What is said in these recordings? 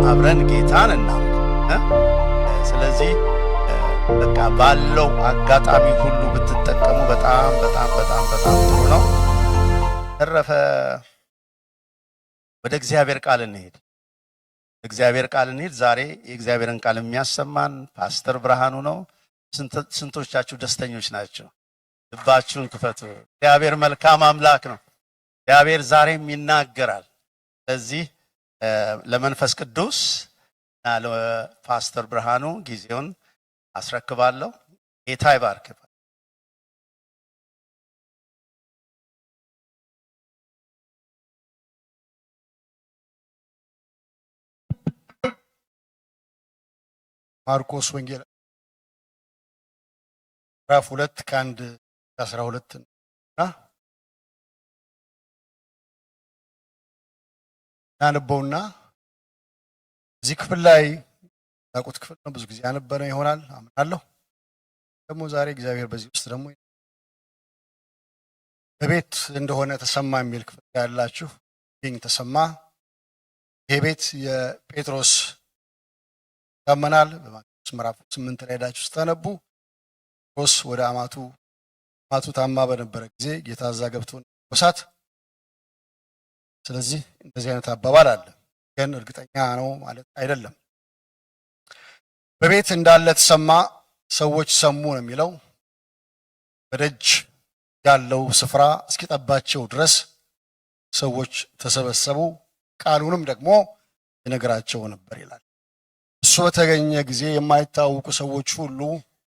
አብረን ጌታን እናምልክ። ስለዚህ በቃ ባለው አጋጣሚ ሁሉ ብትጠቀሙ በጣም በጣም በጣም በጣም ጥሩ ነው። ተረፈ ወደ እግዚአብሔር ቃል እንሄድ። እግዚአብሔር ቃል እንሄድ። ዛሬ የእግዚአብሔርን ቃል የሚያሰማን ፓስተር ብርሃኑ ነው። ስንቶቻችሁ ደስተኞች ናቸው? ልባችሁን ክፈቱ። እግዚአብሔር መልካም አምላክ ነው። እግዚአብሔር ዛሬም ይናገራል። ስለዚህ ለመንፈስ ቅዱስ እና ለፓስተር ብርሃኑ ጊዜውን አስረክባለሁ። ጌታ ይባርክ። ማርቆስ ወንጌል ምዕራፍ 2 ከ1 12 እና ያነበውና እዚህ ክፍል ላይ ታውቁት ክፍል ነው። ብዙ ጊዜ ያነበረ ይሆናል አምናለሁ። ደግሞ ዛሬ እግዚአብሔር በዚህ ውስጥ ደግሞ በቤት እንደሆነ ተሰማ የሚል ክፍል ያላችሁ ይህን ተሰማ። ይሄ ቤት የጴጥሮስ ታመናል። በማቴዎስ ምዕራፍ 8 ላይ ሄዳችሁ ስታነቡ ጴጥሮስ ወደ አማቱ ታማ በነበረ ጊዜ ጌታ እዛ ገብቶ ወሳት። ስለዚህ እንደዚህ አይነት አባባል አለ፣ ግን እርግጠኛ ነው ማለት አይደለም። በቤት እንዳለ ተሰማ፣ ሰዎች ሰሙ ነው የሚለው። በደጅ ያለው ስፍራ እስኪጠባቸው ድረስ ሰዎች ተሰበሰቡ፣ ቃሉንም ደግሞ ይነግራቸው ነበር ይላል። እሱ በተገኘ ጊዜ የማይታወቁ ሰዎች ሁሉ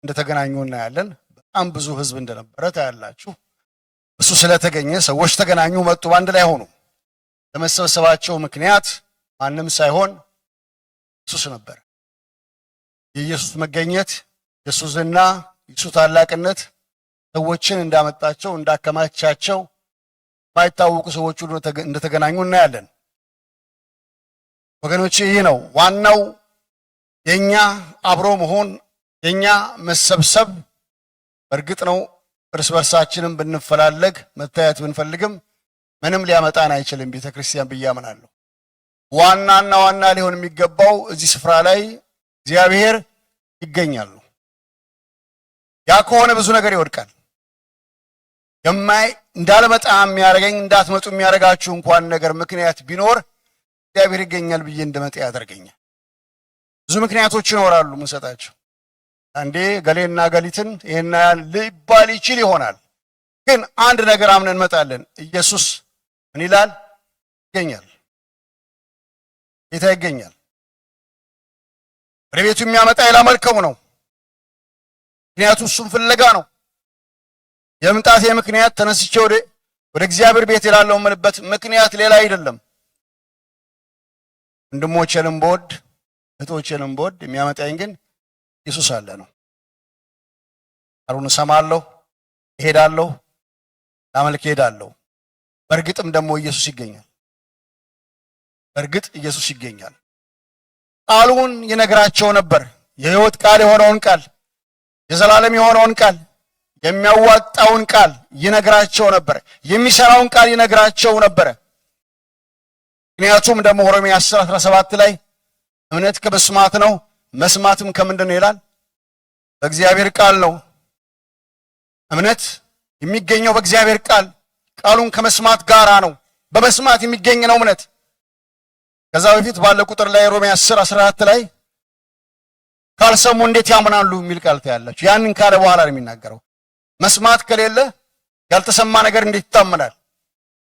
እንደተገናኙ እናያለን። በጣም ብዙ ሕዝብ እንደነበረ ታያላችሁ። እሱ ስለተገኘ ሰዎች ተገናኙ፣ መጡ፣ በአንድ ላይ ሆኑ። ለመሰብሰባቸው ምክንያት ማንም ሳይሆን ኢየሱስ ነበር። የኢየሱስ መገኘት፣ የኢየሱስ ዝና፣ የኢየሱስ ታላቅነት ሰዎችን እንዳመጣቸው እንዳከማቻቸው የማይታወቁ ሰዎች ሁሉ እንደተገናኙ እናያለን። ወገኖች ይህ ነው ዋናው የኛ አብሮ መሆን፣ የኛ መሰብሰብ። እርግጥ ነው እርስ በርሳችንን ብንፈላለግ መታየት ብንፈልግም ምንም ሊያመጣን አይችልም ቤተክርስቲያን ብዬ አምናለሁ። ዋናና ዋና ሊሆን የሚገባው እዚህ ስፍራ ላይ እግዚአብሔር ይገኛሉ። ያ ከሆነ ብዙ ነገር ይወድቃል። እንዳልመጣ የሚያደርገኝ እንዳትመጡ የሚያደርጋችሁ እንኳን ነገር ምክንያት ቢኖር እግዚአብሔር ይገኛል ብዬ እንደመጣ ያደርገኛል። ብዙ ምክንያቶች ይኖራሉ ምንሰጣቸው። አንዴ ገሌና ገሊትን ይሄን ሊባል ይችል ይሆናል፣ ግን አንድ ነገር አምነን እንመጣለን። ኢየሱስ ምን ይላል? ይገኛል። ጌታ ይገኛል። ወደ ቤቱ የሚያመጣ ያላመልከው ነው። ምክንያቱም እሱም ፍለጋ ነው። የመምጣቴ ምክንያት ተነስቼ ወደ እግዚአብሔር ቤት ይላለው የምልበት ምክንያት ሌላ አይደለም። ወንድሞቼንም ብወድ እህቶቼንም ብወድ የሚያመጣኝ ግን ኢየሱስ አለ ነው። ቃሉን እሰማለሁ፣ እሄዳለሁ፣ ላመልክ እሄዳለሁ። በእርግጥም ደግሞ ኢየሱስ ይገኛል። በእርግጥ ኢየሱስ ይገኛል። ቃሉን ይነግራቸው ነበር። የሕይወት ቃል የሆነውን ቃል፣ የዘላለም የሆነውን ቃል፣ የሚያዋጣውን ቃል ይነግራቸው ነበር። የሚሰራውን ቃል ይነግራቸው ነበር። ምክንያቱም ደግሞ ሮሜ 10:17 ላይ እምነት ከመስማት ነው፣ መስማትም ከምንድን ነው ይላል? በእግዚአብሔር ቃል ነው። እምነት የሚገኘው በእግዚአብሔር ቃል፣ ቃሉን ከመስማት ጋራ ነው። በመስማት የሚገኝ ነው እምነት። ከዛ በፊት ባለ ቁጥር ላይ ሮሜ 10:14 ላይ ካልሰሙ እንዴት ያምናሉ የሚል ቃል ታያላችሁ። ያንን ካለ በኋላ ነው የሚናገረው። መስማት ከሌለ ያልተሰማ ነገር እንዴት ይታመናል?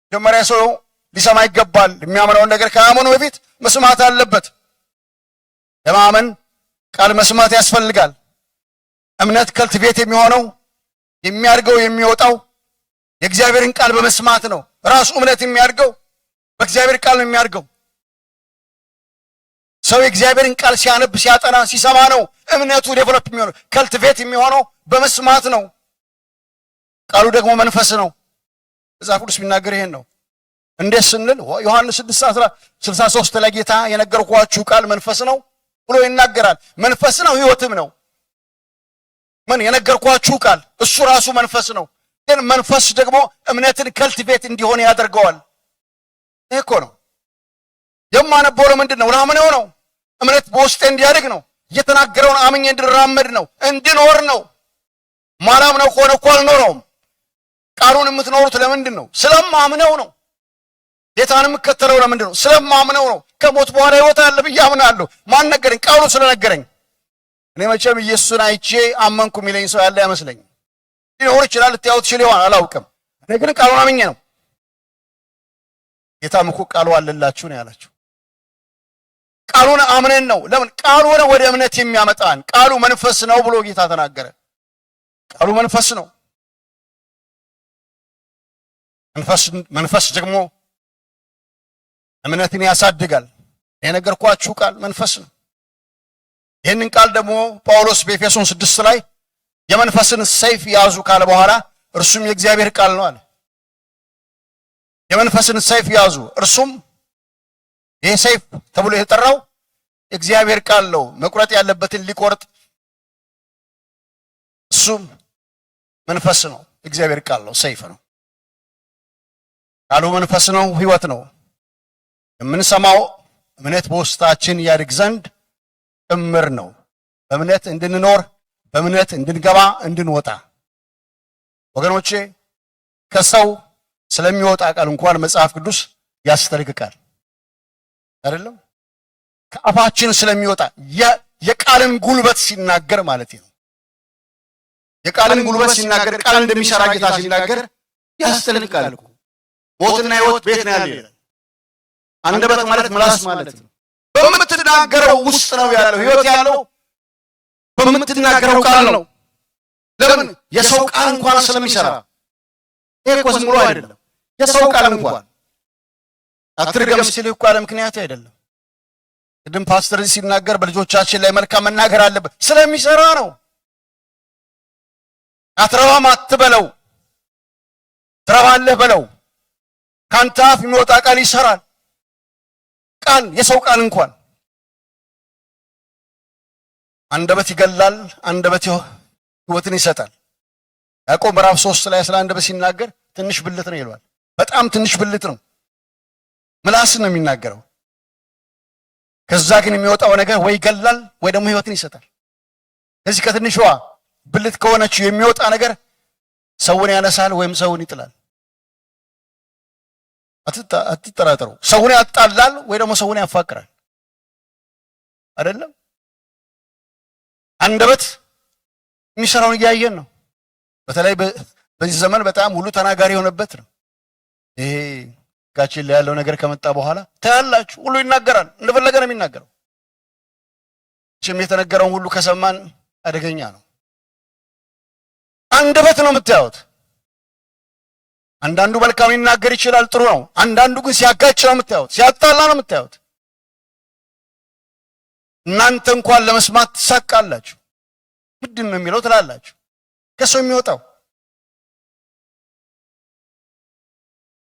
መጀመሪያ ሰው ሊሰማ ይገባል። የሚያምነውን ነገር ከማመኑ በፊት መስማት አለበት። ለማመን ቃል መስማት ያስፈልጋል። እምነት ከልትቤት የሚሆነው የሚያድገው የሚወጣው የእግዚአብሔርን ቃል በመስማት ነው። ራሱ እምነት የሚያድገው በእግዚአብሔር ቃል ነው የሚያድገው። ሰው የእግዚአብሔርን ቃል ሲያነብ ሲያጠና ሲሰማ ነው እምነቱ ዴቨሎፕ የሚሆነው። ከልትቤት የሚሆነው በመስማት ነው። ቃሉ ደግሞ መንፈስ ነው። መጽሐፍ ቅዱስ የሚናገር ይሄን ነው። እንዴት ስንል ዮሐንስ 6:63 ላይ ጌታ የነገርኳችሁ ቃል መንፈስ ነው ብሎ ይናገራል። መንፈስ ነው፣ ሕይወትም ነው። ምን የነገርኳችሁ ቃል እሱ ራሱ መንፈስ ነው። ግን መንፈስ ደግሞ እምነትን ከልትቤት እንዲሆን ያደርገዋል። ይሄ እኮ ነው የማነበው። ለምንድን ነው? ላምነው ነው። እምነት በውስጤ እንዲያድግ ነው። የተናገረውን አምኜ እንድራመድ ነው፣ እንድኖር ነው። ማላምነው ከሆነ እኮ አልኖረውም። ቃሉን የምትኖሩት ለምንድን ነው? ስለማምነው ነው። ጌታን የምከተለው ለምንድን ነው? ስለማምነው ነው። ከሞት በኋላ ሕይወት አለ ብዬ አምናለሁ። ማን ነገረኝ? ቃሉ ስለነገረኝ። እኔ መቼም ኢየሱስን አይቼ አመንኩ የሚለኝ ሰው ያለ አይመስለኝም። ሊኖር ይችላል፣ ልታዩት ይችል ይሆን አላውቅም። እኔ ግን ቃሉን አምኜ ነው። ጌታም እኮ ቃሉ አለላችሁ ነው ያላችሁ። ቃሉን አምነን ነው። ለምን? ቃሉ ነው ወደ እምነት የሚያመጣን። ቃሉ መንፈስ ነው ብሎ ጌታ ተናገረ። ቃሉ መንፈስ ነው። መንፈስ ደግሞ እምነትን ያሳድጋል። የነገርኳችሁ ቃል መንፈስ ነው። ይህንን ቃል ደግሞ ጳውሎስ በኤፌሶን 6 ላይ የመንፈስን ሰይፍ ያዙ ካለ በኋላ እርሱም የእግዚአብሔር ቃል ነው አለ። የመንፈስን ሰይፍ ያዙ፣ እርሱም ይህ ሰይፍ ተብሎ የተጠራው የእግዚአብሔር ቃል ነው። መቁረጥ ያለበትን ሊቆርጥ፣ እሱም መንፈስ ነው። እግዚአብሔር ቃል ነው፣ ሰይፍ ነው። ቃሉ መንፈስ ነው፣ ሕይወት ነው። የምንሰማው እምነት በውስጣችን ያድግ ዘንድ ጭምር ነው። በእምነት እንድንኖር፣ በእምነት እንድንገባ፣ እንድንወጣ። ወገኖቼ ከሰው ስለሚወጣ ቃል እንኳን መጽሐፍ ቅዱስ ያስጠነቅቃል አይደለም? ከአፋችን ስለሚወጣ የቃልን ጉልበት ሲናገር ማለት ነው። የቃልን ጉልበት ሲናገር፣ ቃል እንደሚሰራ ጌታ ሲናገር ያስጠነቅቃል እኮ። ሞትና ሕይወት ቤት ነው ያለው ይላል። አንደበት ማለት ምላስ ማለት ነው። በምትናገረው ውስጥ ነው ያለው። ሕይወት ያለው በምትናገረው ቃል ነው። ለምን? የሰው ቃል እንኳን ስለሚሰራ። ይሄ እኮ ዝም ብሎ አይደለም። የሰው ቃል እንኳን አትርገም ሲል እኮ ያለ ምክንያት አይደለም። ቅድም ፓስተር ሲናገር በልጆቻችን ላይ መልካም መናገር አለበት፣ ስለሚሰራ ነው። አትረባም አትበለው፣ ትረባለህ በለው። ካንተ አፍ የሚወጣ ቃል ይሰራል። ቃል የሰው ቃል እንኳን አንደበት ይገላል፣ አንደበት ሕይወትን ይሰጣል። ያዕቆብ ምዕራፍ 3 ላይ ስለ አንደበት ሲናገር ትንሽ ብልት ነው ይሏል። በጣም ትንሽ ብልት ነው፣ ምላስ ነው የሚናገረው። ከዛ ግን የሚወጣው ነገር ወይ ይገላል ወይ ደግሞ ሕይወትን ይሰጣል። ከዚህ ከትንሿ ብልት ከሆነችው የሚወጣ ነገር ሰውን ያነሳል ወይም ሰውን ይጥላል። አትጠራጠሩ። ሰውን ያጣላል ወይ ደግሞ ሰውን ያፋቅራል። አይደለም? አንደበት የሚሰራውን እያየን ነው። በተለይ በዚህ ዘመን በጣም ሁሉ ተናጋሪ የሆነበት ነው። ይሄ ጋችን ላይ ያለው ነገር ከመጣ በኋላ ታያላችሁ፣ ሁሉ ይናገራል፣ እንደፈለገ ነው የሚናገረው። የተነገረውን ሁሉ ከሰማን አደገኛ ነው። አንደበት ነው የምታዩት። አንዳንዱ መልካም ሊናገር ይችላል፣ ጥሩ ነው። አንዳንዱ ግን ሲያጋጭ ነው የምታዩት፣ ሲያጣላ ነው የምታዩት። እናንተ እንኳን ለመስማት ትሳቃላችሁ። ምንድን ነው የሚለው ትላላችሁ። ከሰው የሚወጣው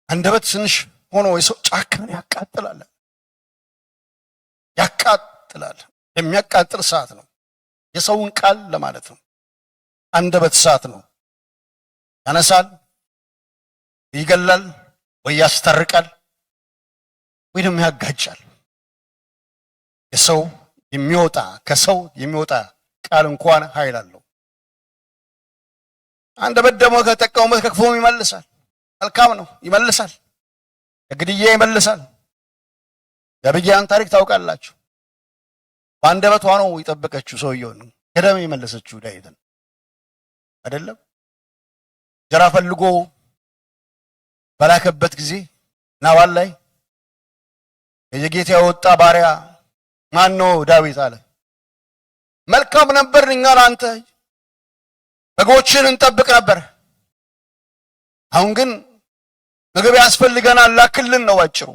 አንደበት ትንሽ ሆኖ የሰው ጫካን ያቃጥላል፣ ያቃጥላል። የሚያቃጥል እሳት ነው። የሰውን ቃል ለማለት ነው። አንደበት እሳት ነው። ያነሳል፣ ይገላል፣ ወይ ያስታርቃል፣ ወይ ደግሞ ያጋጫል። ከሰው የሚወጣ ቃል እንኳን ኃይል አለው። አንደበት ደግሞ ከተጠቀሙበት ከክፉም ይመልሳል። መልካም ነው፣ ይመልሳል። ከግድያ ይመልሳል። የአቢግያን ታሪክ ታውቃላችሁ። በአንደበቷ ነው የጠበቀችው ሰውየውን፣ ከደም የመለሰችው ዳዊትን አይደለም? እንጀራ ፈልጎ በላከበት ጊዜ ናባል ላይ የጌታ የወጣ ባሪያ ማን ነው? ዳዊት አለ። መልካም ነበር፣ እኛ ለአንተ በጎችን እንጠብቅ ነበር። አሁን ግን ምግብ ያስፈልገናል፣ ላክልን ነው ባጭሩ።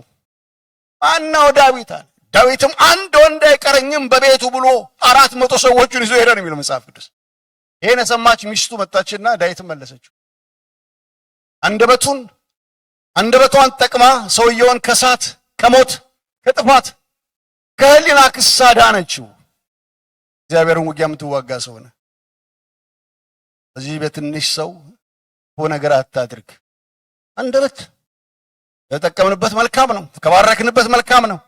ማነው? ዳዊት አለ። ዳዊትም አንድ ወንድ አይቀረኝም በቤቱ ብሎ 400 ሰዎችን ይዞ ሄደ ነው የሚለው መጽሐፍ ቅዱስ። ይሄን የሰማች ሚስቱ መጣችና ዳዊትን መለሰችው። አንደበቷን ጠቅማ ሰውየውን ከሳት፣ ከሞት፣ ከጥፋት፣ ከህሊና ክስ አዳነችው። እግዚአብሔርን ውጊያ የምትዋጋ ሰው ነህ። በዚህ በትንሽ ሰው ነገር አታድርግ። አንደበት የተጠቀምንበት መልካም ነው፣ ከባረክንበት መልካም ነው።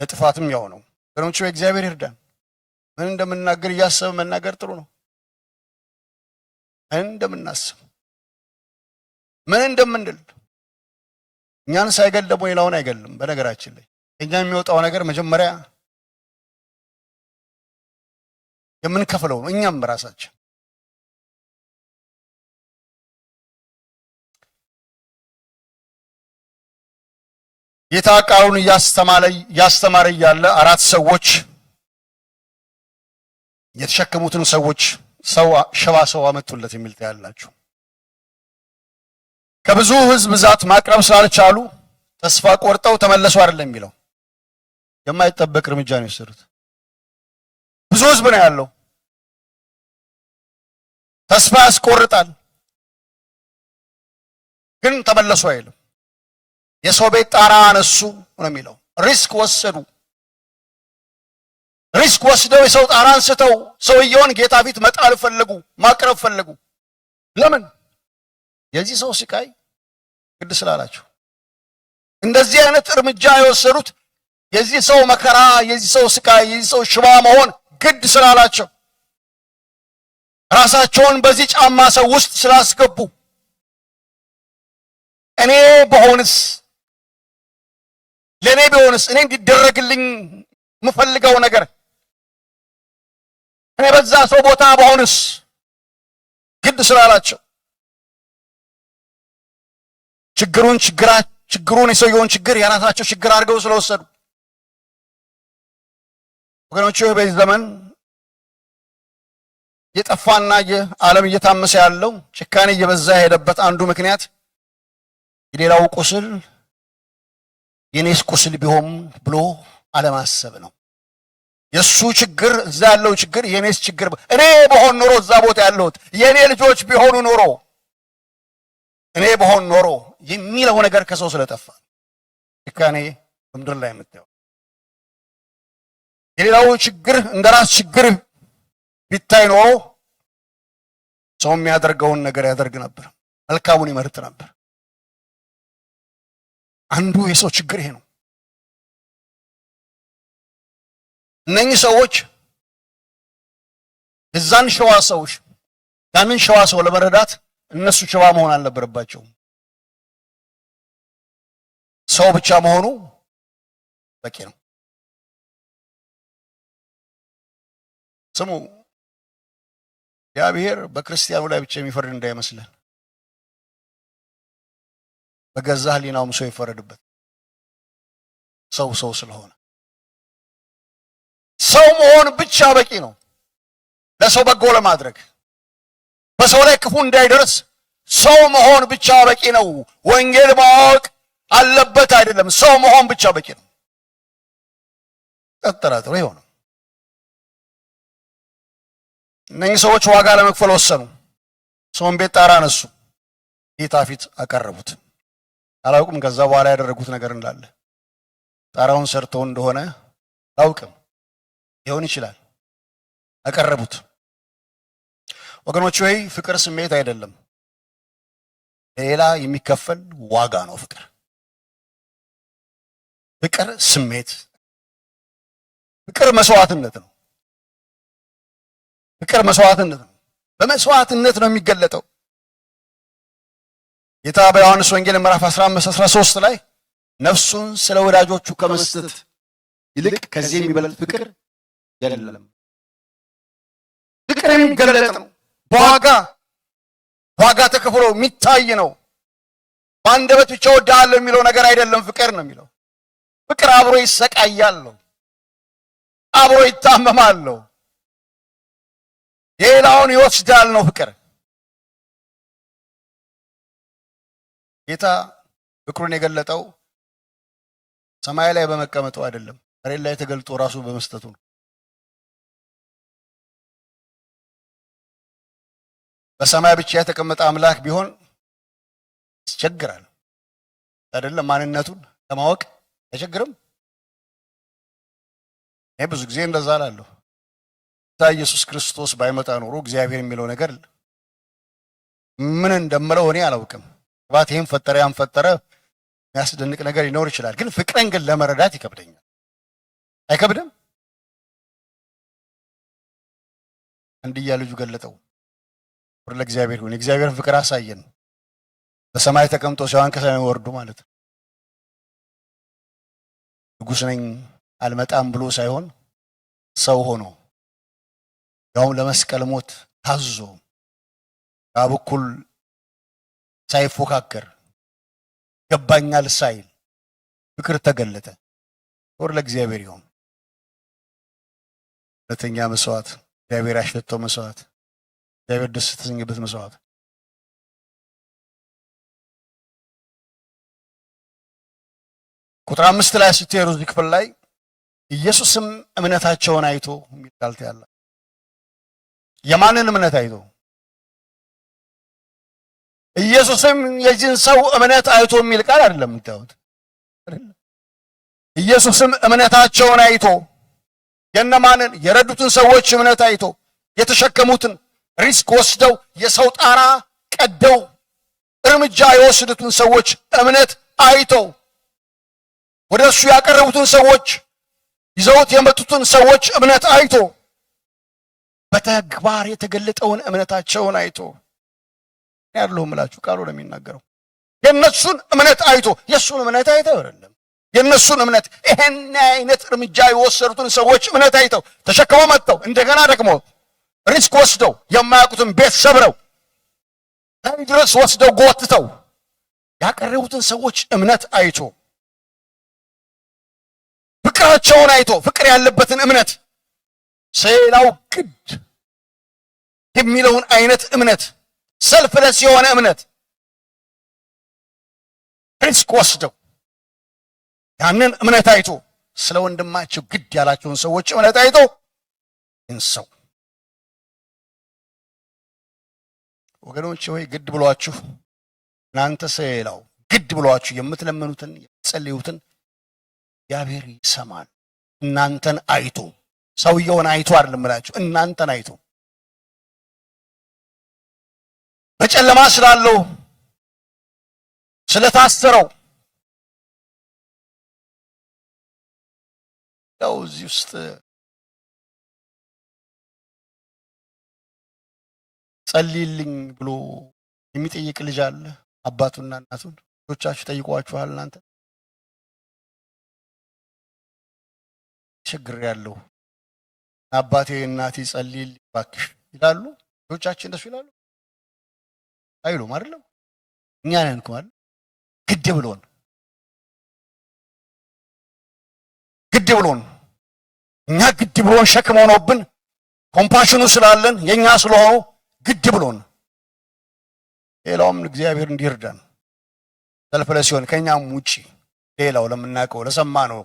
ለጥፋትም ያው ነው። ወገኖች እግዚአብሔር ይርዳን። ምን እንደምናገር እያሰብ መናገር ጥሩ ነው። ምን እንደምናስብ ምን እንደምንል እኛን ሳይገል ደግሞ ሌላውን አይገልም። በነገራችን ላይ እኛ የሚወጣው ነገር መጀመሪያ የምንከፍለው ነው። እኛም ራሳችን ጌታ ቃሉን እያስተማረ እያለ አራት ሰዎች የተሸከሙትን ሰዎች ሽባ ሰው አመጡለት የሚል ታያላችሁ። ከብዙ ሕዝብ ብዛት ማቅረብ ስላልቻሉ ተስፋ ቆርጠው ተመለሱ አይደለም የሚለው፣ የማይጠበቅ እርምጃ ነው የወሰዱት። ብዙ ሕዝብ ነው ያለው፣ ተስፋ ያስቆርጣል፣ ግን ተመለሱ አይልም። የሰው ቤት ጣራ አነሱ ነው የሚለው። ሪስክ ወሰዱ። ሪስክ ወስደው የሰው ጣራ አንስተው ሰውየውን ጌታ ፊት መጣል ፈለጉ፣ ማቅረብ ፈለጉ። ለምን? የዚህ ሰው ስቃይ ግድ ስላላቸው። እንደዚህ አይነት እርምጃ የወሰዱት የዚህ ሰው መከራ፣ የዚህ ሰው ስቃይ፣ የዚህ ሰው ሽባ መሆን ግድ ስላላቸው፣ ራሳቸውን በዚህ ጫማ ሰው ውስጥ ስላስገቡ እኔ በሆንስ፣ ለኔ ቢሆንስ፣ እኔ እንዲደረግልኝ የምፈልገው ነገር እኔ በዛ ሰው ቦታ በሆንስ ግድ ስላላቸው ችግሩን የሰውየውን ችግር የራሳቸው ችግር አድርገው ስለወሰዱ። ወገኖች በዚህ ዘመን የጠፋና የዓለም እየታመሰ ያለው ጭካኔ እየበዛ የሄደበት አንዱ ምክንያት የሌላው ቁስል የኔስ ቁስል ቢሆን ብሎ አለማሰብ ነው። የሱ ችግር እዛ ያለው ችግር የኔስ ችግር፣ እኔ በሆን ኖሮ እዛ ቦታ ያለሁት የኔ ልጆች ቢሆኑ ኖሮ እኔ በሆን ኖሮ የሚለው ነገር ከሰው ስለጠፋ ጭካኔ በምድር ላይ የምታየው። የሌላው ችግር እንደራስ ችግር ቢታይ ኖሮ ሰው የሚያደርገውን ነገር ያደርግ ነበር፣ መልካሙን ይመርጥ ነበር። አንዱ የሰው ችግር ይሄ ነው። እነኚህ ሰዎች እዛን ያንን ሸዋ ሰው ለመረዳት እነሱ ሸዋ መሆን አልነበረባቸውም። ሰው ብቻ መሆኑ በቂ ነው። ስሙ፣ እግዚአብሔር በክርስቲያኑ ላይ ብቻ የሚፈርድ እንዳይመስለን። በገዛ ሕሊናውም ሰው ይፈረድበት። ሰው ስለሆነ ሰው መሆን ብቻ በቂ ነው። ለሰው በጎ ለማድረግ በሰው ላይ ክፉ እንዳይደርስ ሰው መሆን ብቻ በቂ ነው። ወንጌል ማወቅ አለበት አይደለም፣ ሰው መሆን ብቻ በቂ ነው። ተጠራጥሮ ይሆነ እነኚህ ሰዎች ዋጋ ለመክፈል ወሰኑ። ሰውን ቤት ጣራ አነሱ፣ ጌታ ፊት አቀረቡት። አላውቅም ከዛ በኋላ ያደረጉት ነገር እንዳለ። ጣራውን ሰርተው እንደሆነ አላውቅም፣ ይሆን ይችላል። አቀረቡት። ወገኖች ሆይ ፍቅር ስሜት አይደለም፣ ሌላ የሚከፈል ዋጋ ነው። ፍቅር ስሜት፣ ፍቅር መስዋዕትነት ነው። ፍቅር መስዋዕትነት ነው። በመስዋዕትነት ነው የሚገለጠው። ጌታ በዮሐንስ ወንጌል ምዕራፍ 15:13 ላይ ነፍሱን ስለ ወዳጆቹ ከመስጠት ይልቅ ከዚህ የሚበልጥ ፍቅር የለም። ፍቅር የሚገለጥ ነው። ዋጋ ተከፍሎ የሚታይ ነው። በአንደበት ብቻ እወድሃለሁ የሚለው ነገር አይደለም። ፍቅር ነው የሚለው። ፍቅር አብሮ ይሰቃያል፣ አብሮ ይታመማል፣ ሌላውን ይወስዳል ነው ፍቅር። ጌታ ፍቅሩን የገለጠው ሰማይ ላይ በመቀመጡ አይደለም፣ መሬት ላይ ተገልጦ ራሱ በመስጠቱ ነው። በሰማይ ብቻ የተቀመጠ አምላክ ቢሆን ያስቸግራል አይደለም? ማንነቱን ለማወቅ አይቸግርም? እኔ ብዙ ጊዜ እንደዛ እላለሁ። ኢየሱስ ክርስቶስ ባይመጣ ኖሮ እግዚአብሔር የሚለው ነገር ምን እንደምለው እኔ አላውቅም። ባት ይሄን ፈጠረ ያን ፈጠረ የሚያስደንቅ ነገር ሊኖር ይችላል፣ ግን ፍቅርን ግን ለመረዳት ይከብደኛል። አይከብድም? አንድያ ልጁ ገለጠው። ወደ ለእግዚአብሔር ይሁን። የእግዚአብሔርን ፍቅር አሳየን። በሰማይ ተቀምጦ ሲሆን ከሰማይ ወርዱ ማለት ነው። ንጉሥ ነኝ አልመጣም ብሎ ሳይሆን ሰው ሆኖ ያውም ለመስቀል ሞት ታዞ በአብ በኩል ሳይፎካከር ገባኛል ሳይል ፍቅር ተገለጠ። ወር ለእግዚአብሔር ይሁን። ሁለተኛ መስዋዕት፣ እግዚአብሔር ያሸተው መስዋዕት፣ እግዚአብሔር ደስ የተሰኘበት መስዋዕት። ቁጥር 5 ላይ ስትሄዱ እዚህ ክፍል ላይ ኢየሱስም እምነታቸውን አይቶ የሚል ቃል ታያለ። የማንን እምነት አይቶ? ኢየሱስም የዚህን ሰው እምነት አይቶ የሚል ቃል አይደለም የምታዩት። ኢየሱስም እምነታቸውን አይቶ የነማንን? የረዱትን ሰዎች እምነት አይቶ የተሸከሙትን ሪስክ ወስደው የሰው ጣራ ቀደው እርምጃ የወሰዱትን ሰዎች እምነት አይቶ ወደ እሱ ያቀረቡትን ሰዎች ይዘውት የመጡትን ሰዎች እምነት አይቶ በተግባር የተገለጠውን እምነታቸውን አይቶ ያለው ምላችሁ ቃሉ ነው የሚናገረው። የነሱን እምነት አይቶ የሱን እምነት አይተው አይደለም። የነሱን እምነት ይሄን አይነት እርምጃ የወሰዱትን ሰዎች እምነት አይተው ተሸክመው መጥተው እንደገና ደግሞ ሪስክ ወስደው የማያውቁትን ቤት ሰብረው ድረስ ወስደው ጎትተው ያቀረቡትን ሰዎች እምነት አይቶ ፍቅራቸውን አይቶ ፍቅር ያለበትን እምነት ሌላው ግድ የሚለውን አይነት እምነት ሰልፍለስ የሆነ እምነት ሪስክ ወስደው ያንን እምነት አይቶ ስለ ወንድማቸው ግድ ያላቸውን ሰዎች እምነት አይቶ እንሰው ወገኖች ሆይ ግድ ብሏችሁ እናንተ ሌላው ግድ ብሏችሁ የምትለምኑትን የምትጸልዩትን እግዚአብሔር ይሰማል። እናንተን አይቶ ሰውየውን አይቶ አይደለም እላችሁ፣ እናንተን አይቶ በጨለማ ስላለው ስለታሰረው ያው እዚህ ውስጥ ጸልይልኝ ብሎ የሚጠይቅ ልጅ አለ። አባቱና እናቱን ልጆቻችሁ ጠይቋችኋል? እናንተ ችግሬያለሁ አባቴ እናቴ ጸልይልኝ እባክሽ ይላሉ? ልጆቻችን እንደሱ ይላሉ? አይሉም አይደለም? እኛ ነን እኮ አይደል ግድ ብሎን እኛ ግድ ብሎን ሸክም ሆኖብን ኮምፓሽኑ ስላለን የኛ ስለሆኑ ግድ ብሎን ሌላውም እግዚአብሔር እንዲርዳን ሰልፍለስ ሲሆን ከኛም ውጪ ሌላው ለምናውቀው ለሰማነው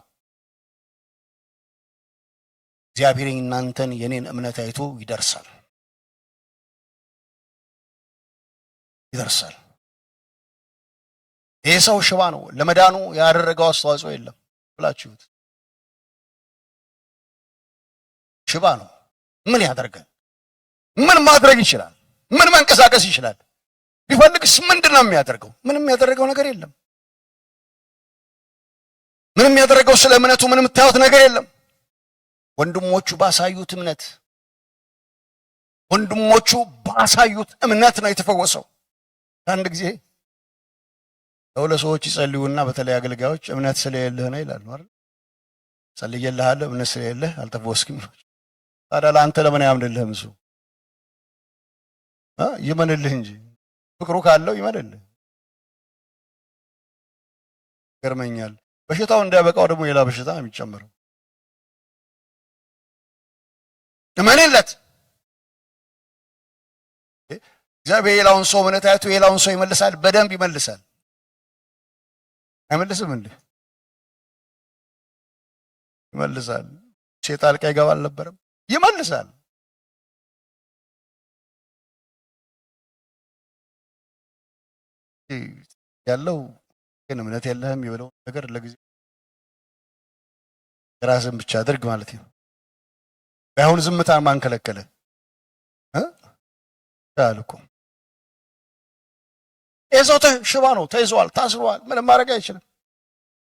እግዚአብሔር እናንተን የኔን እምነት አይቶ ይደርሳል። ይህ ሰው ሽባ ነው፣ ለመዳኑ ያደረገው አስተዋጽኦ የለም ብላችሁት። ሽባ ነው። ምን ያደርጋል? ምን ማድረግ ይችላል? ምን መንቀሳቀስ ይችላል? ቢፈልግስ ምንድን ነው የሚያደርገው? ምንም ያደረገው ነገር የለም። ምንም ያደረገው ስለ እምነቱ ምንም የምታዩት ነገር የለም። ወንድሞቹ ባሳዩት እምነት ነው የተፈወሰው። አንድ ጊዜ ለሰዎች ይጸልዩና በተለይ አገልጋዮች እምነት ስለሌለህ ነው ይላሉ አይደል? ጸልየልሃለሁ እምነት ስለሌለህ አልተፈወስክም። ታዲያ ለአንተ ለምን ያምንልህም? እሱ ይመንልህ እንጂ ፍቅሩ ካለው ይመንልህ። ገርመኛል። በሽታው እንዳያበቃው ደግሞ ሌላ በሽታ ነው የሚጨምረው። እመንለት። እግዚአብሔር የሌላውን ሰው እምነት አይቶ የሌላውን ሰው ይመልሳል። በደንብ ይመልሳል። አይመልስም እንዴ? ይመልሳል። ጣልቃ ይገባ አልነበረም? ይመልሳል። ያለው ግን እምነት የለህም የበለው ነገር ለጊዜ ራስን ብቻ አድርግ ማለት ነው። ባይሆን ዝምታን ማን ከለከለ? ታልኩ የሰው ሽባ ነው፣ ተይዟል፣ ታስሯል። ምንም ማድረግ አይችልም።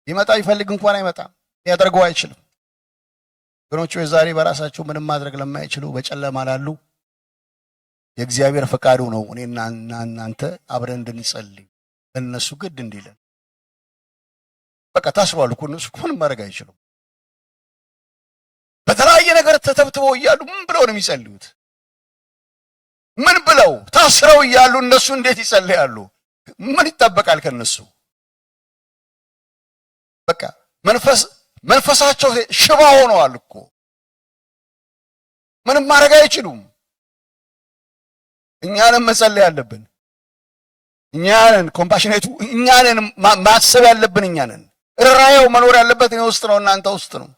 ይመጣ ይፈልግ እንኳን አይመጣም፣ ሊያደርገው አይችልም። ወገኖች ዛሬ በራሳቸው ምንም ማድረግ ለማይችሉ በጨለማ ላሉ የእግዚአብሔር ፈቃዱ ነው እኔና እናንተ አብረን እንድንጸልይ ለነሱ ግድ እንዲለን። በቃ ታስሯል እኮ እነሱ ምንም ማድረግ አይችሉም። በተለያየ ነገር ተተብትበው እያሉ ምን ብለው ነው የሚጸልዩት? ምን ብለው ታስረው እያሉ እነሱ እንዴት ይጸልያሉ? ምን ይጠበቃል ከነሱ? በቃ መንፈሳቸው ሽባ ሆነዋል እኮ ምንም ማድረግ አይችሉም። እኛንም መጸለይ ያለብን እኛንን፣ ኮምፓሽኔቱ እኛንን፣ ማሰብ ያለብን እኛንን። ርራዬው መኖር ያለበት እኔ ውስጥ ነው፣ እናንተ ውስጥ ነው።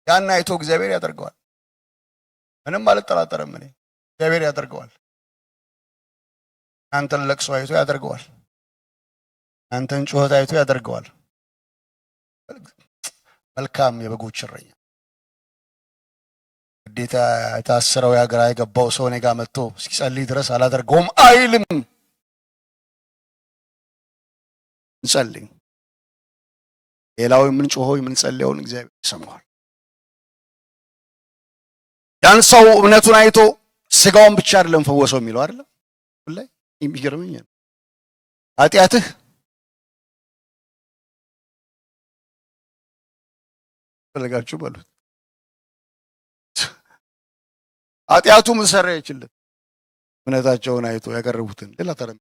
ያን አይቶ እግዚአብሔር ያደርገዋል። ምንም አልጠራጠርም እኔ እግዚአብሔር ያደርገዋል። አንተን ለቅሶ አይቶ ያደርገዋል። አንተን ጩኸት አይቶ ያደርገዋል። መልካም የበጎች እረኛ ግዴታ የታሰረው ያገራ የገባው ሰው እኔ ጋር መጥቶ እስኪጸልይ ድረስ አላደርገውም አይልም። እንጸልይ። ሌላው የምንጮኸው የምንጸልየውን እግዚአብሔር ይሰማዋል። ያን ሰው እምነቱን አይቶ ስጋውን ብቻ አይደለም ፈወሰው የሚለው አይደለም። ሁላይ የሚገርመኝ ኃጢአትህ ፈለጋችሁ በሉት ኃጢአቱ ምን ሰራ ይችላል? እምነታቸውን አይቶ ያቀረቡትን ሌላ ተረም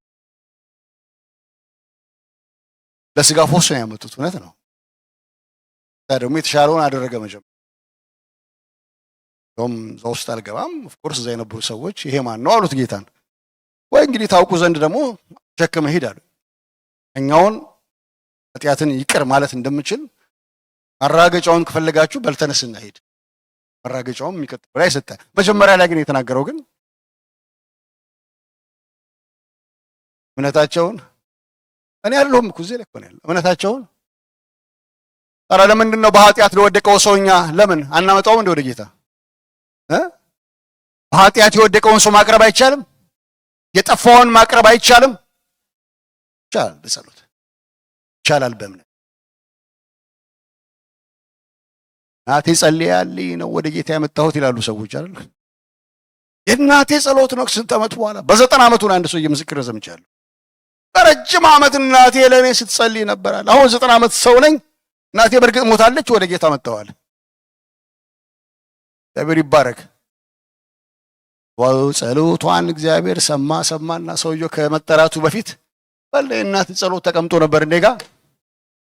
ለስጋ ፎስ ነው ያመጡት። እውነት ነው። ደግሞ የተሻለውን አደረገ መጀመሪያ። እዛ ውስጥ አልገባም። ኦፍኮርስ እዛ የነበሩ ሰዎች ይሄ ማን ነው አሉት ጌታን። ወይ እንግዲህ ታውቁ ዘንድ ደግሞ ተሸክመህ ሂድ አሉ። እኛውን ኃጢአትን ይቅር ማለት እንደምችል ማራገጫውን ከፈለጋችሁ በልተነስና ሂድ። ማራገጫውን የሚቀጥለው ላይ ሰጠ። መጀመሪያ ላይ ግን የተናገረው ግን እምነታቸውን እኔ ያለሁም እኮ እዚህ ላይ እኮ ነው ያለው። እምነታቸውን ኧረ ለምንድን ነው በኃጢአት ለወደቀው ሰውኛ ለምን አናመጣውም እንደ ወደ ጌታ? በኃጢአት የወደቀውን ሰው ማቅረብ አይቻልም? የጠፋውን ማቅረብ አይቻልም? ይቻላል። በጸሎት ይቻላል። በእምነት እናቴ ጸልያልኝ ነው ወደ ጌታ ያመጣሁት ይላሉ ሰዎች አይደል? የእናቴ ጸሎት ነው። ስንት ዓመት በኋላ በ90 ዓመቱ አንድ ሰው ምስክር ሰምቻለሁ። በረጅም ዓመት እናቴ ለእኔ ስትጸልይ ነበራል። አሁን 90 ዓመት ሰው ነኝ። እናቴ በእርግጥ ሞታለች፣ ወደ ጌታ መጥተዋል። እግዚአብሔር ይባረክ። ጸሎቷን እግዚአብሔር ሰማና ሰውየው ከመጠራቱ በፊት በል እናት ጸሎት ተቀምጦ ነበር እንደጋ።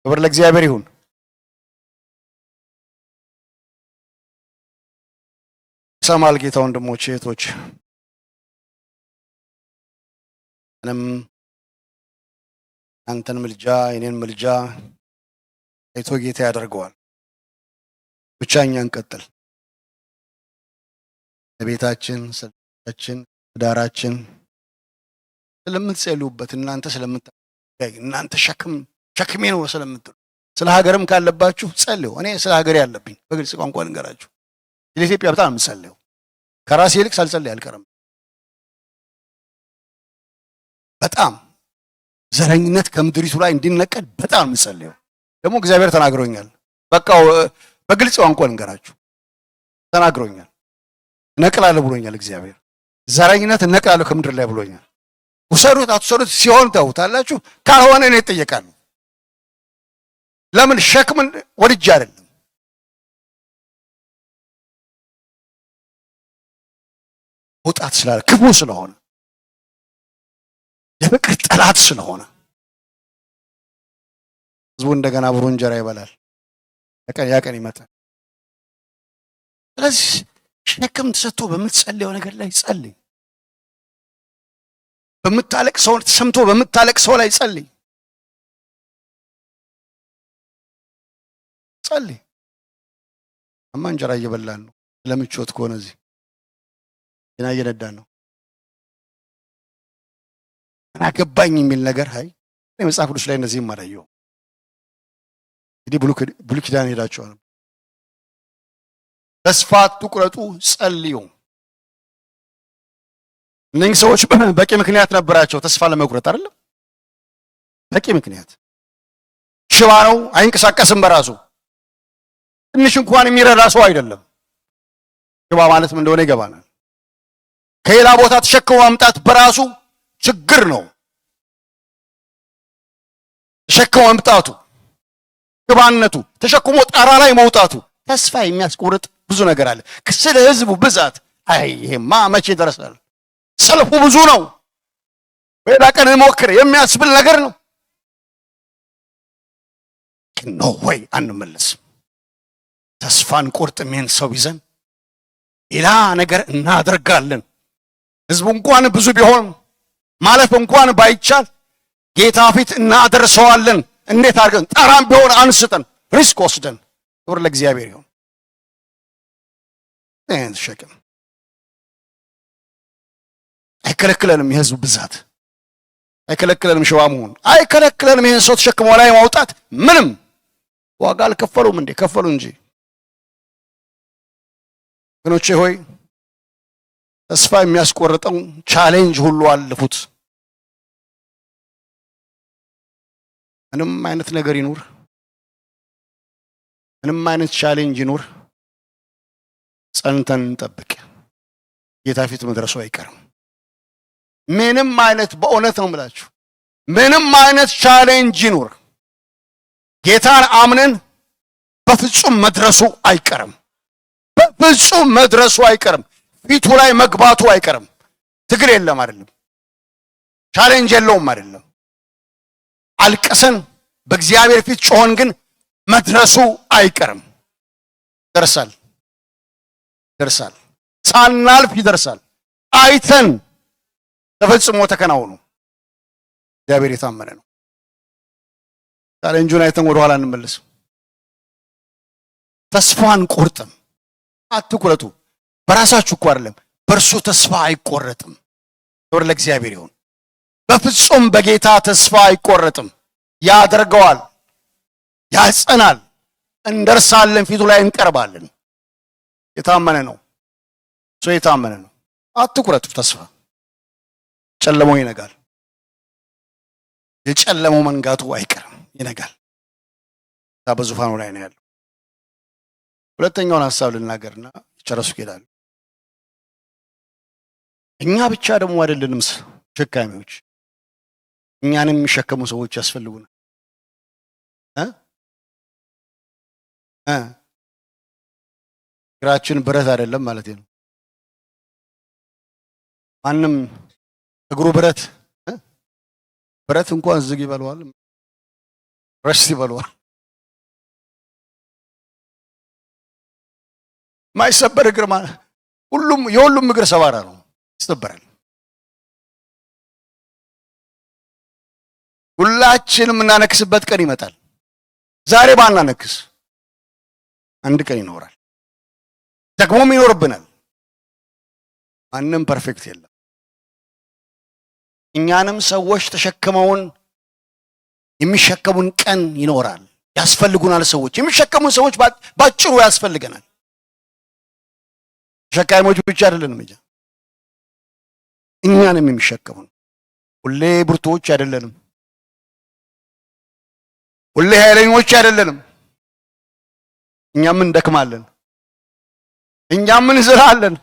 ክብር ለእግዚአብሔር ይሁን። ሰማል ጌታ። ወንድሞቼ እህቶች፣ እኔም አንተን ምልጃ የኔን ምልጃ አይቶ ጌታ ያደርገዋል። ብቻ እኛ እንቀጥል። ለቤታችን፣ ስለታችን፣ ዳራችን ስለምትጸልዩበት እናንተ እናንተ ሸክሜ ነው ስለምትሉ ስለ ሀገርም ካለባችሁ ጸልዩ። እኔ ስለ ሀገር ያለብኝ በግልጽ ቋንቋ ልንገራችሁ። ለኢትዮጵያ በጣም የምጸልየው ከራሴ ይልቅ ሳልጸልይ አልቀርም። በጣም ዘረኝነት ከምድሪቱ ላይ እንዲነቀል በጣም የምጸልየው ደግሞ እግዚአብሔር ተናግሮኛል። በቃ በግልጽ ቋንቋ ልንገራችሁ ተናግሮኛል። ነቅላለሁ ብሎኛል እግዚአብሔር። ዘረኝነት ነቅላለሁ ከምድር ላይ ብሎኛል። ውሰዱት አትውሰዱት ሲሆን ታውታላችሁ፣ ካልሆነ እኔ እጠየቃለሁ። ለምን ሸክምን ወድጄ አይደለም። ወጣት ስላለ ክፉ ስለሆነ የፍቅር ጠላት ስለሆነ ህዝቡ እንደገና አብሮ እንጀራ ይበላል። ያቀን ይመጣል። ስለዚህ ሸክም ተሰጥቶ በምትጸልየው ነገር ላይ ጸልይ። በምታለቅሰው ተሰምቶ በምታለቅሰው ላይ ጸልይ። አማ እንጀራ እየበላን ነው። ለምቾት ከሆነ እዚህ እና እየነዳን ነው። አገባኝ የሚል ነገር አይ መጽሐፍ ቅዱስ ላይ እነዚህም አላየሁም። እንግዲህ ብሉይ ኪዳን ሄዳችኋል። ተስፋ አትቁረጡ፣ ጸልዩ። እነዚህ ሰዎች በቂ ምክንያት ነበራቸው ተስፋ ለመቁረጥ አይደለም? በቂ ምክንያት። ሽባ ነው፣ አይንቀሳቀስም በራሱ ትንሽ እንኳን የሚረዳ ሰው አይደለም። ሽባ ማለት ምን እንደሆነ ይገባናል። ከሌላ ቦታ ተሸክሞ ማምጣት በራሱ ችግር ነው። ተሸክሞ መምጣቱ፣ ሽባነቱ፣ ተሸክሞ ጣራ ላይ መውጣቱ ተስፋ የሚያስቆርጥ ብዙ ነገር አለ። ስለ ህዝቡ ብዛት ይሄማ መቼ ይደርሳል? ሰልፉ ብዙ ነው፣ ሌላ ቀን እንሞክር የሚያስብል ነገር ነው። ኖ ወይ አንመለስም። ተስፋን ቆርጥም። ይህን ሰው ይዘን ሌላ ነገር እናደርጋለን። ህዝቡ እንኳን ብዙ ቢሆን ማለፍ እንኳን ባይቻል ጌታ ፊት እናደርሰዋለን። እንዴት አድርገን? ጣራም ቢሆን አንስተን ሪስክ ወስደን። ክብር ለእግዚአብሔር ይሁን። ይህን ሸክም አይከለክለንም። የህዝቡ ብዛት አይከለክለንም። ሽባ መሆን አይከለክለንም። ይህን ሰው ተሸክሞ ላይ ማውጣት ምንም ዋጋ አልከፈሉም እንዴ? ከፈሉ እንጂ። ወገኖቼ ሆይ ተስፋ የሚያስቆርጠው ቻሌንጅ ሁሉ አለፉት። ምንም አይነት ነገር ይኑር፣ ምንም አይነት ቻሌንጅ ይኑር፣ ጸንተን እንጠብቅ። ጌታ ፊት መድረሱ አይቀርም። ምንም አይነት በእውነት ነው የምላችሁ፣ ምንም አይነት ቻሌንጅ ይኑር ጌታን አምነን በፍጹም መድረሱ አይቀርም። በፍጹም መድረሱ አይቀርም። ፊቱ ላይ መግባቱ አይቀርም። ትግል የለም አይደለም፣ ቻሌንጅ የለውም አይደለም። አልቀሰን በእግዚአብሔር ፊት ጮሆን ግን መድረሱ አይቀርም። ይደርሳል፣ ይደርሳል፣ ሳናልፍ ይደርሳል። አይተን ተፈጽሞ ተከናውኑ። እግዚአብሔር የታመነ ነው። ቻሌንጁን አይተን ወደ ኋላ እንመለስም። ተስፋን ቆርጥም። አትቁረጡ። በራሳችሁ እኮ አይደለም፣ በእርሱ ተስፋ አይቆረጥም። ክብር ለእግዚአብሔር ይሁን። በፍጹም በጌታ ተስፋ አይቆረጥም። ያደርገዋል፣ ያጸናል። እንደርሳለን፣ ፊቱ ላይ እንቀርባለን። የታመነ ነው፣ እሱ የታመነ ነው። አትቁረጡ ተስፋ። ጨለማው ይነጋል። የጨለመው መንጋቱ አይቀርም፣ ይነጋል። በዙፋኑ ላይ ነው ያለው። ሁለተኛውን ሐሳብ ልናገርና ጨረሱ ይላል። እኛ ብቻ ደግሞ አይደለንም ተሸካሚዎች፣ እኛንም የሚሸከሙ ሰዎች ያስፈልጉናል። እግራችን ብረት አይደለም ማለት ነው። ማንም እግሩ ብረት ብረት እንኳን ዝግ ይበለዋል፣ ረስት ይበለዋል። ማይሰበር እግር ማለት የሁሉም እግር ሰባራ ነው፣ ይሰበራል። ሁላችንም እናነክስበት ቀን ይመጣል። ዛሬ ባናነክስ አንድ ቀን ይኖራል፣ ደግሞም ይኖርብናል። ማንም ፐርፌክት የለም። እኛንም ሰዎች ተሸክመውን የሚሸከሙን ቀን ይኖራል። ያስፈልጉናል። ሰዎች የሚሸከሙን ሰዎች ባጭሩ ያስፈልገናል። ተሸካሚዎች ብቻ አይደለንም እንጂ እኛንም የሚሸከሙን። ሁሌ ብርቱዎች አይደለንም፣ ሁሌ ኃይለኞች አይደለንም። እኛም እንደክማለን፣ እኛም እንዝላለን፣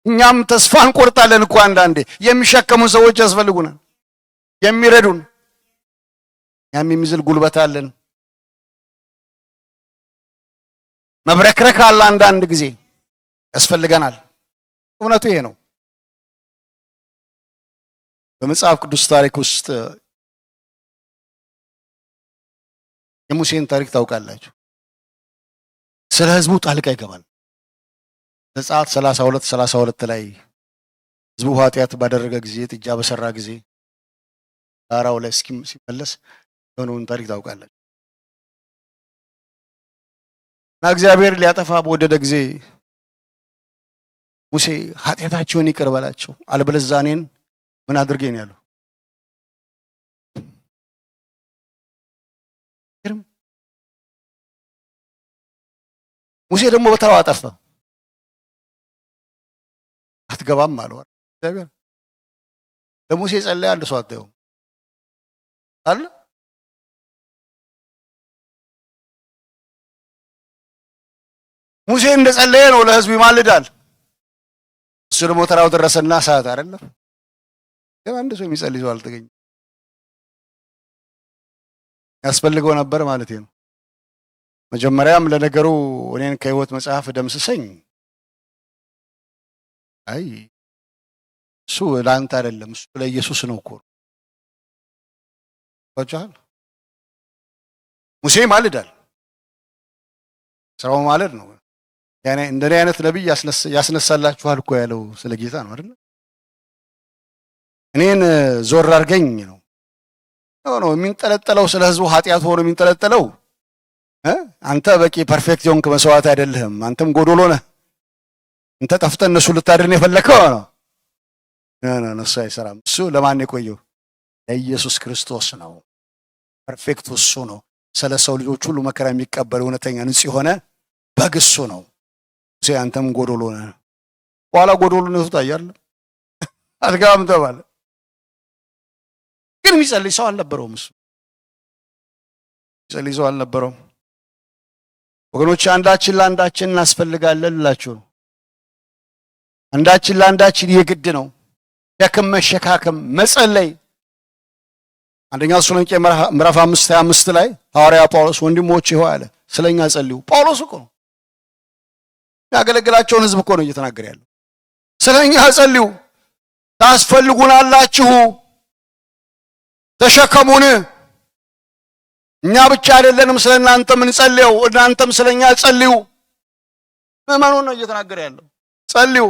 እኛም ተስፋ እንቆርጣለን እኮ አንዳንዴ። የሚሸከሙን ሰዎች ያስፈልጉናል፣ የሚረዱን። እኛም የሚዝል ጉልበት አለን፣ መብረክረክ አለ። አንዳንድ ጊዜ ያስፈልገናል። እውነቱ ይሄ ነው። በመጽሐፍ ቅዱስ ታሪክ ውስጥ የሙሴን ታሪክ ታውቃላችሁ። ስለ ህዝቡ ጣልቃ ይገባል። ዘጸአት 32 ላይ ህዝቡ ኃጢአት ባደረገ ጊዜ፣ ጥጃ በሰራ ጊዜ ጣራው ላይ ሲመለስ የሆነውን ታሪክ ታውቃላችሁ። እና እግዚአብሔር ሊያጠፋ በወደደ ጊዜ ሙሴ ኃጢአታቸውን ይቅር በላቸው፣ አለበለዚያ እኔን ምን አድርጌ ነው ያለው? ሙሴ ደግሞ በተራው አጠፋ። አትገባም አለው እግዚአብሔር። ለሙሴ ጸለየ። አንድ ሰው አታየውም አለ። ሙሴ እንደጸለየ ነው ለህዝቡ ይማልዳል። እሱ ደግሞ ተራው ደረሰና ሰዓት አይደለም አንድ ሰው የሚጸልይ ሰው አልተገኘም። ያስፈልገው ነበር ማለት ነው። መጀመሪያም ለነገሩ እኔን ከህይወት መጽሐፍ ደምስሰኝ። አይ እሱ ለአንተ አይደለም፣ እሱ ለኢየሱስ ነው እኮ ወጫል። ሙሴ ማልዳል፣ ስራው ማለድ ነው። ያኔ እንደኔ አይነት ነብይ ያስነሳላችኋል እኮ ያለው ስለ ጌታ ነው አይደል? እኔን ዞር አድርገኝ ነው ነው የሚንጠለጠለው። ስለ ህዝቡ ኃጢአት ሆኖ የሚንጠለጠለው አንተ በቂ ፐርፌክት የሆንክ መስዋዕት አይደለህም፣ አንተም ጎዶሎ ነህ፣ አንተ ጠፍተህ እነሱ ልታድን የፈለከው ነው። እሱ አይሰራም። እሱ ለማን የቆየው? ለኢየሱስ ክርስቶስ ነው። ፐርፌክቱ እሱ ነው። ስለ ሰው ልጆች ሁሉ መከራ የሚቀበል እውነተኛ ንጹሕ የሆነ በግ እሱ ነው። አንተም ጎዶሎ ነህ። በኋላ ጎዶሎ ነው ታያለ አትገባም ተባለ። ግን የሚጸልይ ሰው አልነበረውም። እሱ የሚጸልይ ሰው አልነበረውም። ወገኖች አንዳችን ለአንዳችን እናስፈልጋለን ልላችሁ ነው። አንዳችን ለአንዳችን የግድ ነው። ሸክም መሸካከም፣ መጸለይ። አንደኛ ተሰሎንቄ ምዕራፍ 5:25 ላይ ሐዋርያ ጳውሎስ ወንድሞቼ ሆይ አለ ስለኛ ጸልዩ። ጳውሎስ እኮ ነው ያገለግላቸውን ህዝብ እኮ ነው እየተናገረ ያለው። ስለኛ ጸልዩ፣ ታስፈልጉናላችሁ፣ ተሸከሙን። እኛ ብቻ አይደለንም ስለናንተ ምን ጸልየው፣ እናንተም ስለኛ ጸልዩ። ምዕመኑ ነው እየተናገረ ያለው። ጸልዩ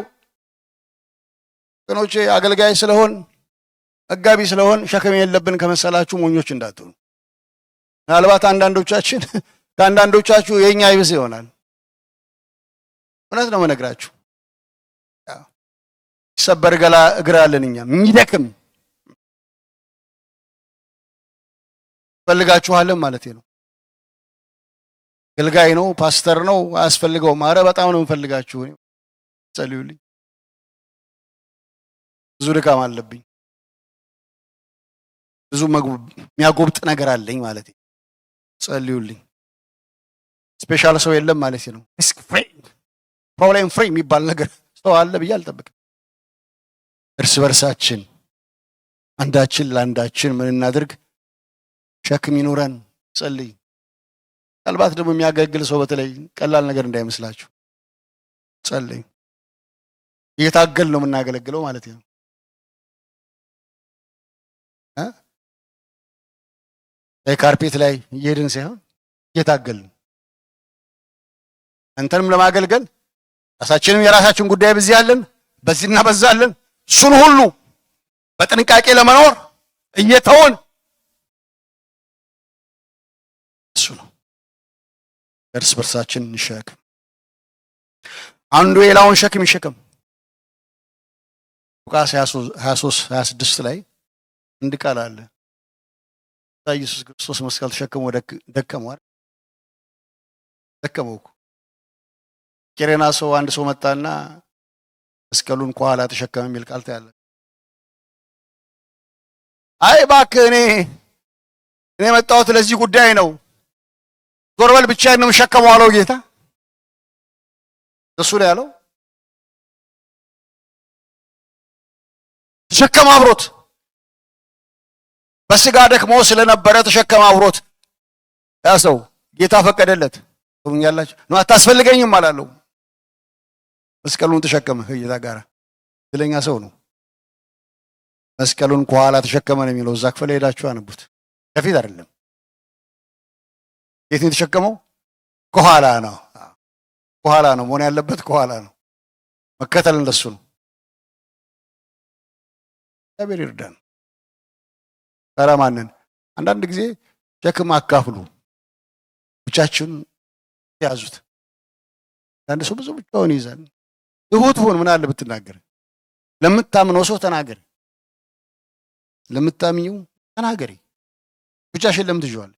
ወገኖቼ። አገልጋይ ስለሆን መጋቢ ስለሆን ሸክም የለብን ከመሰላችሁ ሞኞች እንዳትሆኑ። ምናልባት ከአንዳንዶቻችሁ የኛ ይብስ ይሆናል። እውነት ነው መነግራችሁ። ይሰበር ገላ እግር አለን እኛ የሚደክም ፈልጋችኋለን ማለት ነው። አገልጋይ ነው ፓስተር ነው አያስፈልገውም። ኧረ በጣም ነው የምፈልጋችሁ፣ ጸልዩልኝ፣ ብዙ ድካም አለብኝ፣ ብዙ የሚያጎብጥ ነገር አለኝ ማለት ነው። ጸልዩልኝ። ስፔሻል ሰው የለም ማለት ነው። ሪስክ ፍሪ ፕሮብሌም ፍሪ የሚባል ነገር ሰው አለ ብዬ አልጠብቅም። እርስ በርሳችን አንዳችን ለአንዳችን ምን እናድርግ? ሸክም ይኑረን፣ ጸልይ። ምናልባት ደግሞ የሚያገለግል ሰው በተለይ ቀላል ነገር እንዳይመስላችሁ፣ ጸልይ። እየታገል ነው የምናገለግለው ማለት ነው። ካርፔት ላይ እየሄድን ሳይሆን እየታገልን አንተንም ለማገልገል ራሳችንም የራሳችን ጉዳይ በዚህ ያለን በዚህና በዛለን እሱን ሁሉ በጥንቃቄ ለመኖር እየተውን እሱ ነው። እርስ በርሳችን እንሸከም፣ አንዱ የሌላውን ሸክም ይሸከም። ሉቃስ 23:26 ላይ እንድ ቃል አለ። ኢየሱስ ክርስቶስ መስቀል ተሸክሞ ደከመው። ቄሬና ሰው አንድ ሰው መጣና መስቀሉን ከኋላ ተሸከመ የሚል ቃል ታያለ። አይ እባክህ እኔ የመጣሁት ለዚህ ጉዳይ ነው፣ ዞር በል ብቻዬን ነው የምሸከመው አለው ጌታ። እሱ ላይ ያለው ተሸከመ አብሮት። በስጋ ደክሞ ስለነበረ ተሸከመ አብሮት። ያ ሰው ጌታ ፈቀደለት። ያላችሁ ነው አታስፈልገኝም አላለው። መስቀሉን ተሸከመ ከጌታ ጋር። ስለኛ ሰው ነው። መስቀሉን ከኋላ ተሸከመ ነው የሚለው። እዛ ክፍል ሄዳችሁ አነቡት። ከፊት አይደለም። የት ነው የተሸከመው? ከኋላ ነው። ከኋላ ነው መሆን ያለበት፣ ከኋላ ነው። መከተል እንደሱ ነው። እግዚአብሔር ይርዳን። ሰላማንን አንዳንድ ጊዜ ሸክም አካፍሉ፣ ብቻችሁን ያዙት። አንድ ሰው ብዙ ብቻውን ይዛል። ትሁት ሁን። ምን አለ ብትናገር? ለምታምነው ሰው ተናገር። ለምታምኚው ተናገሪ። ብቻሽን ለምን ትይዋለሽ?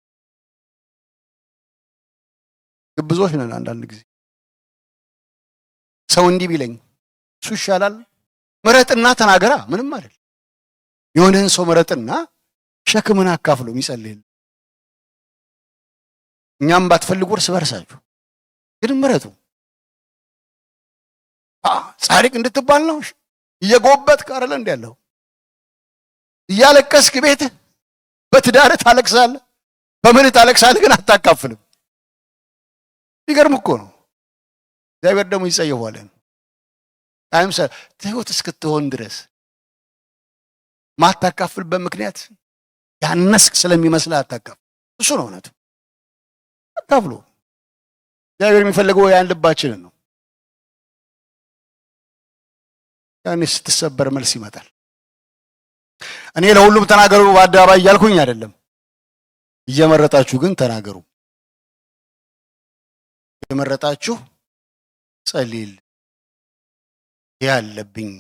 ግብዞች ነን አንዳንድ ጊዜ። ሰው እንዲህ ቢለኝ እሱ ይሻላል፣ ምረጥና ተናገራ። ምንም አይደል። የሆነን ሰው ምረጥና ሸክምን አካፍሎ የሚጸልይ። እኛም ባትፈልጉ እርስ በርሳችሁ ግን ምረጡ። ጻድቅ እንድትባል ነው። እየጎበጥክ አይደለ እንደ ያለው እያለቀስክ ቤት በትዳር ታለቅሳለህ፣ በምን ታለቅሳለህ፣ ግን አታካፍልም። ይገርም እኮ ነው። እግዚአብሔር ደግሞ ይጸየዋል። አይምሰ ትሁት እስክትሆን ድረስ ማታካፍልበት ምክንያት ያነስክ ስለሚመስልህ አታካፍል። እሱ ነው እውነቱ። አታፍሉ። እግዚአብሔር የሚፈልገው ያን ልባችንን ነው። ያኔ ስትሰበር መልስ ይመጣል። እኔ ለሁሉም ተናገሩ በአደባባይ እያልኩኝ አይደለም። እየመረጣችሁ ግን ተናገሩ። እየመረጣችሁ ጸልይል ያለብኝ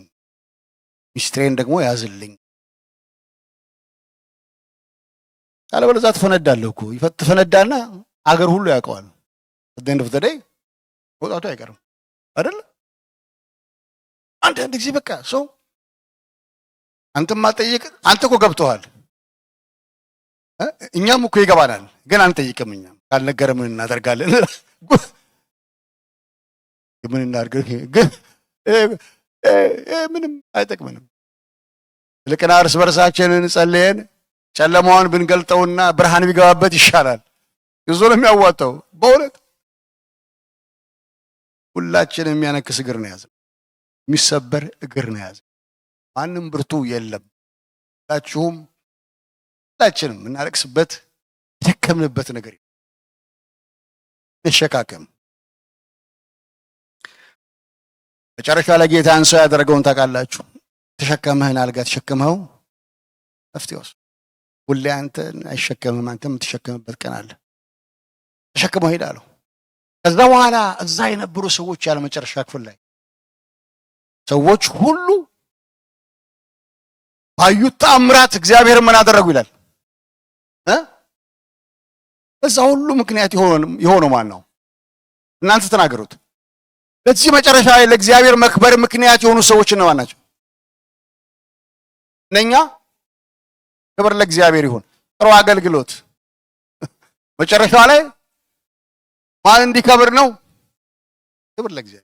ሚስትሬን ደግሞ ያዝልኝ። አለበለዚያ ትፈነዳለህ እኮ ትፈነዳና አገር ሁሉ ያውቀዋል። እንደን ፍተደይ ወጣቱ አይቀርም አይደል? አንዳንድ ጊዜ በቃ ሰው አንተም ማጠየቅ አንተ እኮ ገብቶሃል። እኛም እኮ ይገባናል፣ ግን አንጠይቅም። እኛም ካልነገረ ምን እናደርጋለን? ምን እናድርግ? ግን ምንም አይጠቅምንም። ልቅና እርስ በርሳችንን ጸልየን ጨለማውን ብንገልጠውና ብርሃን ቢገባበት ይሻላል። እዞ ነው የሚያዋጣው። በእውነት ሁላችንም የሚያነክስ እግር ነው ያዘው፣ የሚሰበር እግር ነው ያዘው። ማንም ብርቱ የለም። ሁላችንም እናለቅስበት የደከምንበት ነገር እንሸካከም። መጨረሻ ላይ ጌታን ሰው ያደረገውን ታውቃላችሁ። ተሸከምህን አልጋ ተሸክመው መፍትሄውስ ሁሌ አንተን አይሸከምም። አንተ የምትሸከምበት ቀን አለ። ተሸክመው ሄዳለሁ። ከዛ በኋላ እዛ የነበሩ ሰዎች ያለ መጨረሻ ክፍል ላይ ሰዎች ሁሉ ባዩት ተአምራት እግዚአብሔር ምን አደረጉ ይላል። እዛ ሁሉ ምክንያት የሆነው ማን ነው? እናንተ ተናገሩት። ለዚህ መጨረሻ ላይ ለእግዚአብሔር መክበር ምክንያት የሆኑ ሰዎች እነማን ናቸው? እነኛ ክብር ለእግዚአብሔር ይሁን። ጥሩ አገልግሎት መጨረሻ ላይ ማን እንዲከብር ነው? ክብር ለእግዚአብሔር።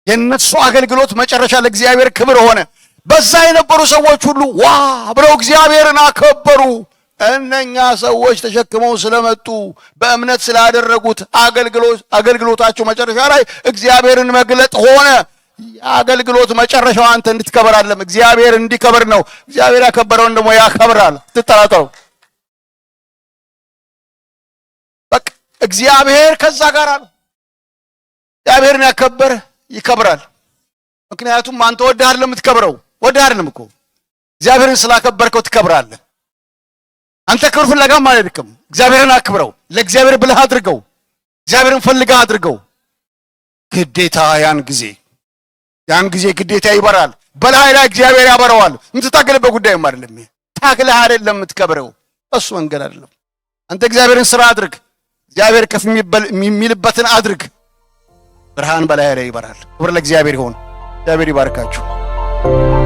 የነሱ አገልግሎት መጨረሻ ለእግዚአብሔር ክብር ሆነ። በዛ የነበሩ ሰዎች ሁሉ ዋ ብለው እግዚአብሔርን አከበሩ። እነኛ ሰዎች ተሸክመው ስለመጡ በእምነት ስላደረጉት አገልግሎታቸው መጨረሻ ላይ እግዚአብሔርን መግለጥ ሆነ። የአገልግሎት መጨረሻው አንተ እንድትከበር አይደለም፣ እግዚአብሔር እንዲከበር ነው። እግዚአብሔር ያከበረውን ደግሞ ያከብራል። ትጠራጠሩ። በቃ እግዚአብሔር ከዛ ጋር አለ። እግዚአብሔርን ያከበር ይከብራል። ምክንያቱም አንተ ወደህ አይደለም የምትከብረው፣ ወደህ አይደለም እኮ እግዚአብሔርን ስላከበርከው ትከብራለህ። አንተ ክብር ፍለጋም አልሄድክም። እግዚአብሔርን አክብረው፣ ለእግዚአብሔር ብለህ አድርገው፣ እግዚአብሔርን ፈልገህ አድርገው። ግዴታ ያን ጊዜ ግዴታ ይበራል። በላይ ላይ እግዚአብሔር ያበረዋል። የምትታገልበት ጉዳይም አይደለም። ታግለህ አይደለም የምትከብረው፣ እሱ መንገድ አይደለም። አንተ እግዚአብሔርን ስራ አድርግ፣ እግዚአብሔር ከፍ የሚልበትን አድርግ። ብርሃን በላይ ላይ ይበራል። ክብር ለእግዚአብሔር ይሁን። እግዚአብሔር ይባርካችሁ።